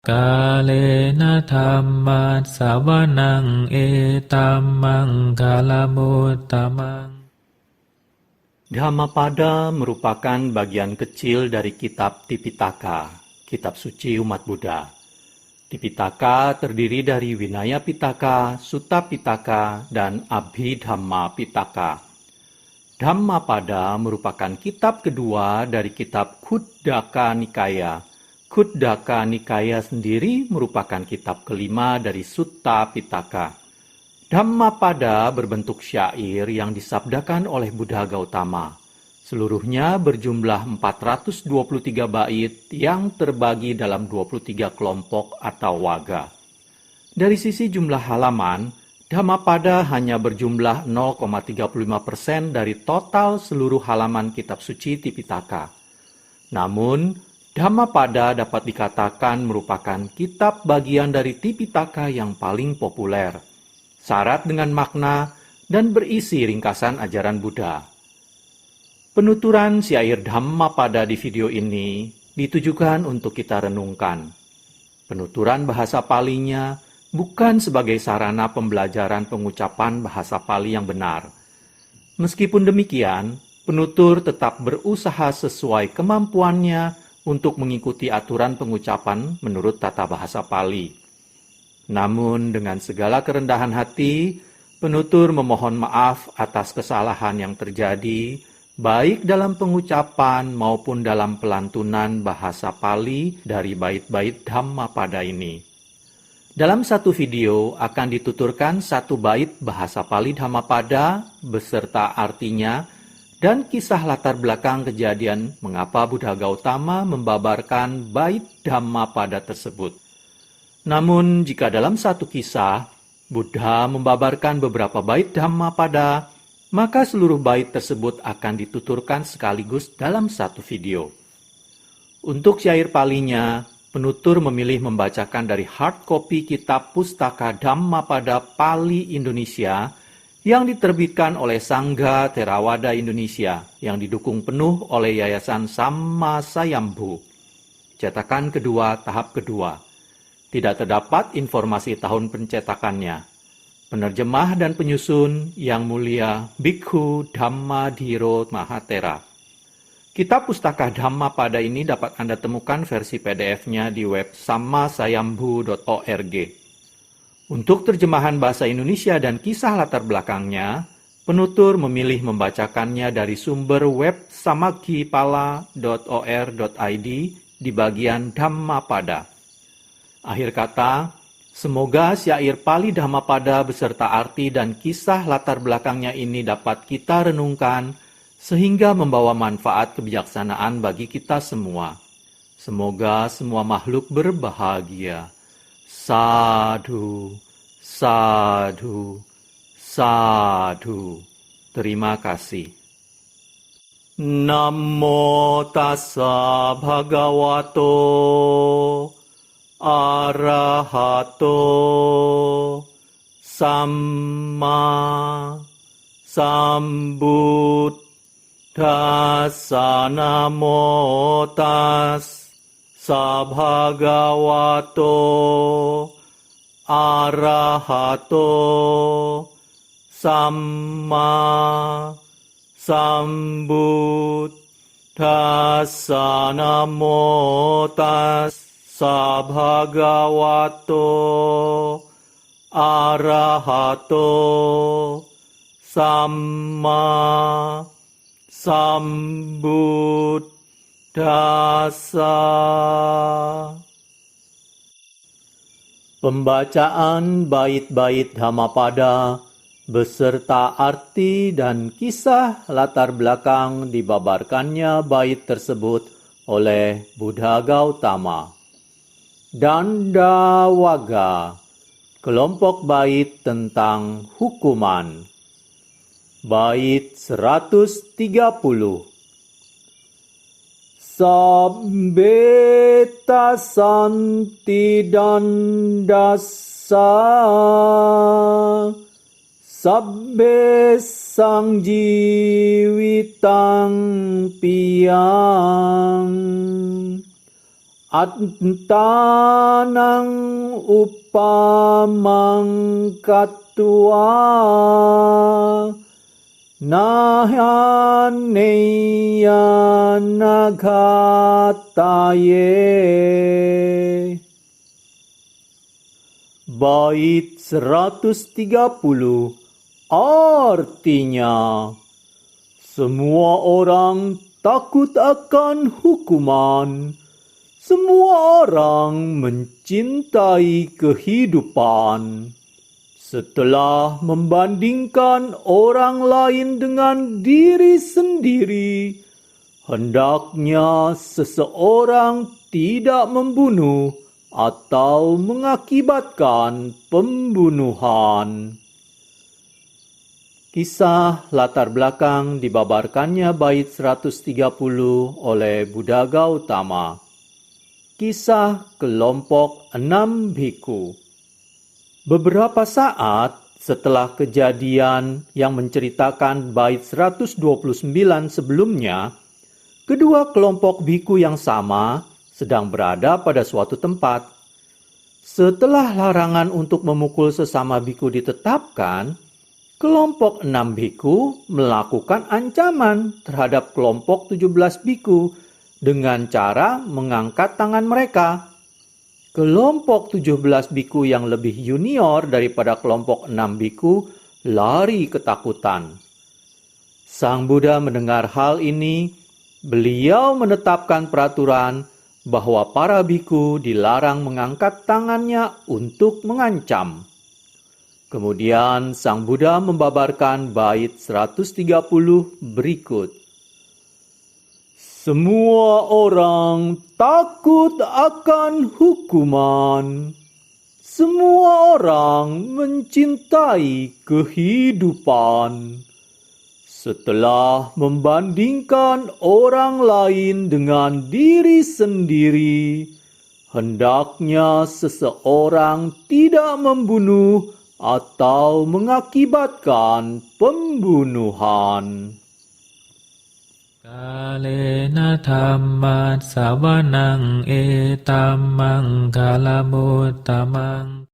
Kalena dhammat sawanang etammang kalamuttamang. Dhammapada merupakan bagian kecil dari kitab Tipitaka, kitab suci umat Buddha. Tipitaka terdiri dari Vinaya Pitaka, Sutta Pitaka, dan Abhidhamma Pitaka. Dhammapada merupakan kitab kedua dari kitab Khuddaka Nikaya. Khuddaka Nikaya sendiri merupakan kitab kelima dari Sutta Pitaka. Dhammapada berbentuk syair yang disabdakan oleh Buddha Gautama. Seluruhnya berjumlah 423 bait yang terbagi dalam 23 kelompok atau waga. Dari sisi jumlah halaman, Dhammapada hanya berjumlah 0,35% dari total seluruh halaman kitab suci Tipitaka. Namun, Dhammapada dapat dikatakan merupakan kitab bagian dari Tipitaka yang paling populer, syarat dengan makna, dan berisi ringkasan ajaran Buddha. Penuturan syair Dhammapada di video ini ditujukan untuk kita renungkan. Penuturan bahasa Palinya bukan sebagai sarana pembelajaran pengucapan bahasa Pali yang benar. Meskipun demikian, penutur tetap berusaha sesuai kemampuannya untuk mengikuti aturan pengucapan menurut tata bahasa Pali. Namun dengan segala kerendahan hati, penutur memohon maaf atas kesalahan yang terjadi, baik dalam pengucapan maupun dalam pelantunan bahasa Pali dari bait-bait Dhammapada ini. Dalam satu video akan dituturkan satu bait bahasa Pali Dhammapada beserta artinya dan kisah latar belakang kejadian mengapa Buddha Gautama membabarkan bait Dhammapada tersebut. Namun jika dalam satu kisah Buddha membabarkan beberapa bait Dhammapada, maka seluruh bait tersebut akan dituturkan sekaligus dalam satu video. Untuk syair Palinya, penutur memilih membacakan dari hard copy kitab Pustaka Dhammapada Pali Indonesia yang diterbitkan oleh Sangha Theravada Indonesia yang didukung penuh oleh Yayasan Samma Sayambhu. Cetakan kedua tahap kedua. Tidak terdapat informasi tahun pencetakannya. Penerjemah dan penyusun Yang Mulia Bhikkhu Dhammadhiro Mahatera. Kitab Pustaka Dhammapada ini dapat Anda temukan versi PDF-nya di web sammasayambhu.org. Untuk terjemahan bahasa Indonesia dan kisah latar belakangnya, penutur memilih membacakannya dari sumber web samaggipala.or.id di bagian Dhammapada. Akhir kata, semoga syair Pali Dhammapada beserta arti dan kisah latar belakangnya ini dapat kita renungkan sehingga membawa manfaat kebijaksanaan bagi kita semua. Semoga semua makhluk berbahagia. Sadhu, sadhu, sadhu. Terima kasih. Namo tassa bhagavato arahato samma sambuddhassa. Namo tassa bhagavato arahato samma sambuddhassa. Namo tassa bhagavato arahato samma sambuddhassa. Pembacaan bait-bait Dhammapada beserta arti dan kisah latar belakang dibabarkannya bait tersebut oleh Buddha Gautama. Dandawaga, kelompok bait tentang hukuman. Bait 130. Sabbeta santi dandasa sabbe sangjivitang piyang Attanang upamang kattua nahaneya nagataye. Bait 130 artinya, semua orang takut akan hukuman. Semua orang mencintai kehidupan. Setelah membandingkan orang lain dengan diri sendiri, hendaknya seseorang tidak membunuh atau mengakibatkan pembunuhan. Kisah latar belakang dibabarkannya bait 130 oleh Buddha Gautama. Kisah kelompok 6 biku. Beberapa saat setelah kejadian yang menceritakan bait 129 sebelumnya, kedua kelompok biku yang sama sedang berada pada suatu tempat. Setelah larangan untuk memukul sesama biku ditetapkan, kelompok 6 biku melakukan ancaman terhadap kelompok 17 biku dengan cara mengangkat tangan mereka. Kelompok 17 biku yang lebih junior daripada kelompok 6 biku lari ketakutan. Sang Buddha mendengar hal ini, beliau menetapkan peraturan bahwa para biku dilarang mengangkat tangannya untuk mengancam. Kemudian Sang Buddha membabarkan bait 130 berikut. Semua orang takut akan hukuman. Semua orang mencintai kehidupan. Setelah membandingkan orang lain dengan diri sendiri, hendaknya seseorang tidak membunuh atau mengakibatkan pembunuhan. Kalena dhammat savanang etammang kalamutamang